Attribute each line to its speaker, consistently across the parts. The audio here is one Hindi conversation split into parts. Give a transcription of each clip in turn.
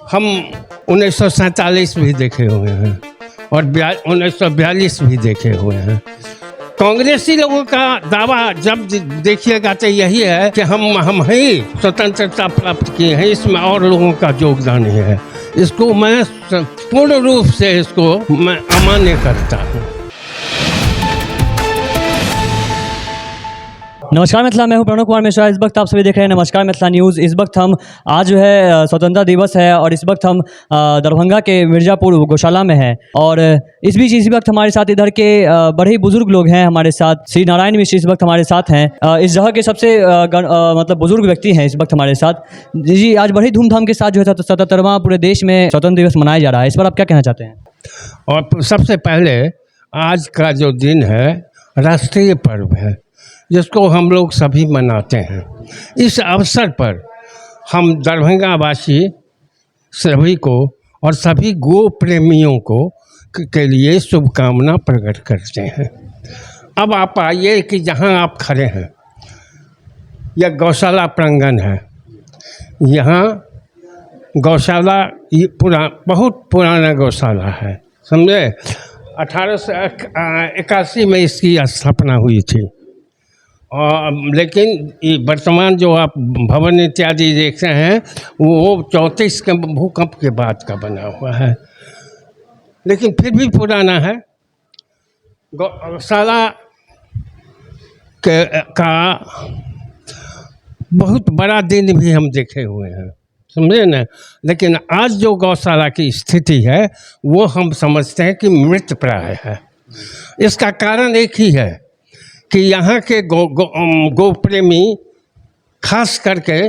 Speaker 1: हम 1947 भी देखे हुए हैं और 1942 भी देखे हुए हैं। कांग्रेसी लोगों का दावा जब देखिएगा तो यही है कि हम ही स्वतंत्रता प्राप्त किए हैं, इसमें और लोगों का योगदान है। इसको मैं पूर्ण रूप से मैं अमान्य करता हूँ।
Speaker 2: नमस्कार मिथिला, मैं हूं प्रणव कुमार मिश्रा। इस वक्त आप सभी देख रहे हैं नमस्कार मिथिला न्यूज़। इस वक्त हम आज जो है स्वतंत्रता दिवस है और इस वक्त हम दरभंगा के मिर्ज़ापुर गौशाला में हैं और इस बीच इस वक्त हमारे साथ इधर के बड़े ही बुजुर्ग लोग हैं। हमारे साथ श्री नारायण मिश्र इस वक्त हमारे साथ हैं। इस जगह के सबसे मतलब बुजुर्ग व्यक्ति हैं इस वक्त हमारे साथ। जी, आज बड़ी धूमधाम के साथ जो है 77वां पूरे देश में स्वतंत्रता दिवस मनाया जा रहा है। इस पर आप क्या कहना चाहते हैं?
Speaker 1: और सबसे पहले आज का जो दिन है राष्ट्रीय पर्व है, जिसको हम लोग सभी मनाते हैं। इस अवसर पर हम दरभंगा वासी सभी को और सभी गो प्रेमियों को के लिए शुभकामना प्रकट करते हैं। अब आप आइए कि जहां आप खड़े हैं यह गौशाला प्रांगण है। यहाँ गौशाला ये बहुत पुराना गौशाला है, समझे। 1881 में इसकी स्थापना हुई थी लेकिन वर्तमान जो आप भवन इत्यादि देख रहे हैं वो 34 के भूकंप के बाद का बना हुआ है, लेकिन फिर भी पुराना है। गौशाला का बहुत बड़ा दिन भी हम देखे हुए हैं, समझे ना। लेकिन आज जो गौशाला की स्थिति है वो हम समझते हैं कि मृत प्राय है। इसका कारण एक ही है कि यहाँ के गो प्रेमी खास करके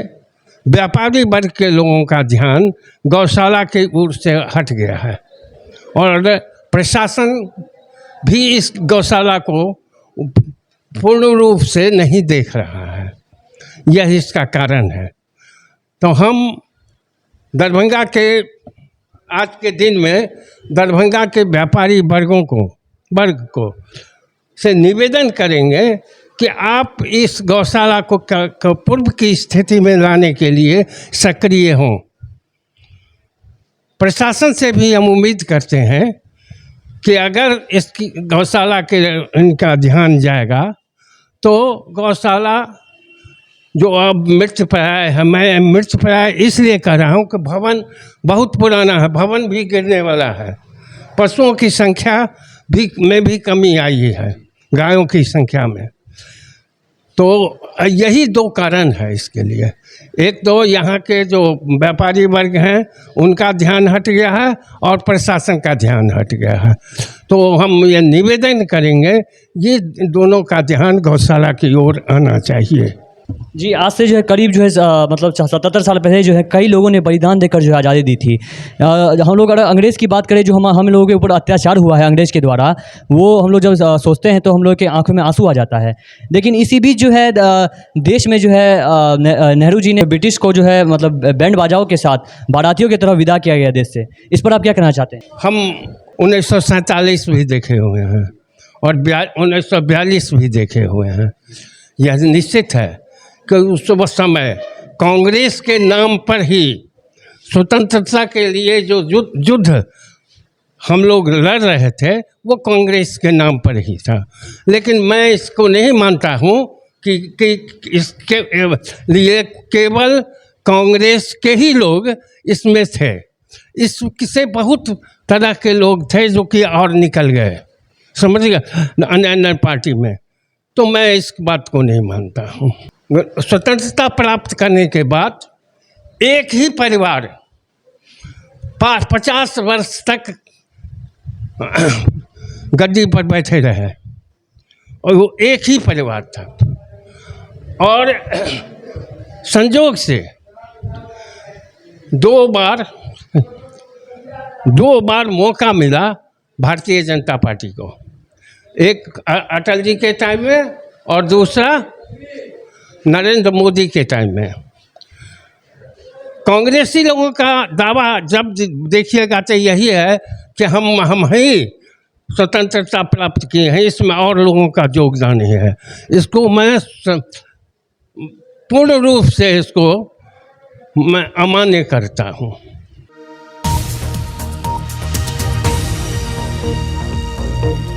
Speaker 1: व्यापारी वर्ग के लोगों का ध्यान गौशाला की ओर से हट गया है और प्रशासन भी इस गौशाला को पूर्ण रूप से नहीं देख रहा है। यह इसका कारण है। तो हम दरभंगा के आज के दिन में दरभंगा के व्यापारी वर्ग को से निवेदन करेंगे कि आप इस गौशाला को पूर्व की स्थिति में लाने के लिए सक्रिय हों। प्रशासन से भी हम उम्मीद करते हैं कि अगर इसकी गौशाला के इनका ध्यान जाएगा तो गौशाला जो अब मृतप्राय है, मैं मृतप्राय इसलिए कह रहा हूँ कि भवन बहुत पुराना है, भवन भी गिरने वाला है, पशुओं की संख्या में भी कमी आई है, गायों की संख्या में। तो यही दो कारण है इसके लिए। एक तो यहाँ के जो व्यापारी वर्ग हैं उनका ध्यान हट गया है और प्रशासन का ध्यान हट गया है। तो हम ये निवेदन करेंगे ये दोनों का ध्यान गौशाला की ओर आना चाहिए।
Speaker 2: जी, आज से जो है करीब जो है मतलब 77 साल पहले जो है कई लोगों ने बलिदान देकर जो है आज़ादी दी थी। हम लोग अगर अंग्रेज़ की बात करें, जो हम लोगों के ऊपर अत्याचार हुआ है अंग्रेज़ के द्वारा, वो हम लोग जब सोचते हैं तो हम लोग के आंखों में आंसू आ जाता है। लेकिन इसी बीच जो है देश में जो है नेहरू जी ने ब्रिटिश को जो है मतलब बैंड बाजाओं के साथ बारातियों की तरफ विदा किया गया देश से। इस पर आप क्या कहना चाहते हैं?
Speaker 1: हम 1947 भी देखे हुए हैं और 1942 भी देखे हुए हैं। यह निश्चित है कि उस समय कांग्रेस के नाम पर ही स्वतंत्रता के लिए जो युद्ध हम लोग लड़ रहे थे वो कांग्रेस के नाम पर ही था। लेकिन मैं इसको नहीं मानता हूँ कि इसके लिए केवल कांग्रेस के ही लोग इसमें थे। इससे बहुत तरह के लोग थे जो कि और निकल गए, समझ गए, अन्य पार्टी में। तो मैं इस बात को नहीं मानता हूँ। स्वतंत्रता प्राप्त करने के बाद एक ही परिवार 50 वर्ष तक गद्दी पर बैठे रहे और वो एक ही परिवार था। और संजोग से दो बार मौका मिला भारतीय जनता पार्टी को, एक अटल जी के टाइम में और दूसरा नरेंद्र मोदी के टाइम में। कांग्रेसी लोगों का दावा जब देखिएगा तो यही है कि हम ही स्वतंत्रता प्राप्त किए हैं, इसमें और लोगों का योगदान है। इसको मैं पूर्ण रूप से मैं अमान्य करता हूँ।
Speaker 2: है।